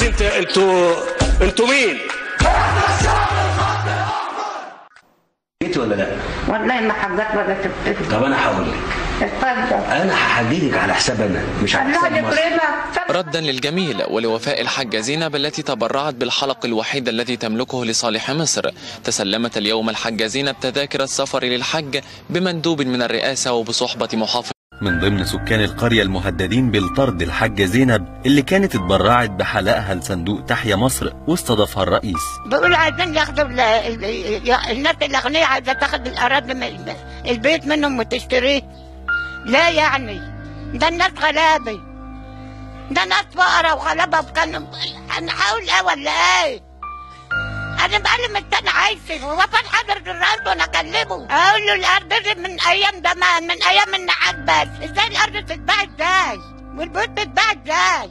بس انتوا مين؟ جيت ولا لا؟ والله ما حجت ولا شفت. طب انا هقول لك. اتفضل. انا هحددك على حساب انا مش على حساب مصر. ردا للجميل ولوفاء الحاجة زينب التي تبرعت بالحلق الوحيد الذي تملكه لصالح مصر، تسلمت اليوم الحاجة زينب تذاكر السفر للحج بمندوب من الرئاسة وبصحبة محافظ. من ضمن سكان القرية المهددين بالطرد الحاجة زينب اللي كانت اتبرعت بحلقها لصندوق تحيا مصر واستضافها الرئيس. بيقولوا عايزين ياخدوا الناس الأغنياء عايزة تاخد الأراضي البيت منهم وتشتريه. لا يعني ده الناس غلابة، ده ناس فقراء وغلابة وكانوا هنحاول ايه ولا ايه؟ انا بقالي من سنة عايشة ووفاة حضرة الرئيس وانا اكلمه اقول له الارض دي من ايام زمان، من ايام النحاس، بس ازاي الارض تتباع ازاي؟ والبيوت تتباع ازاي؟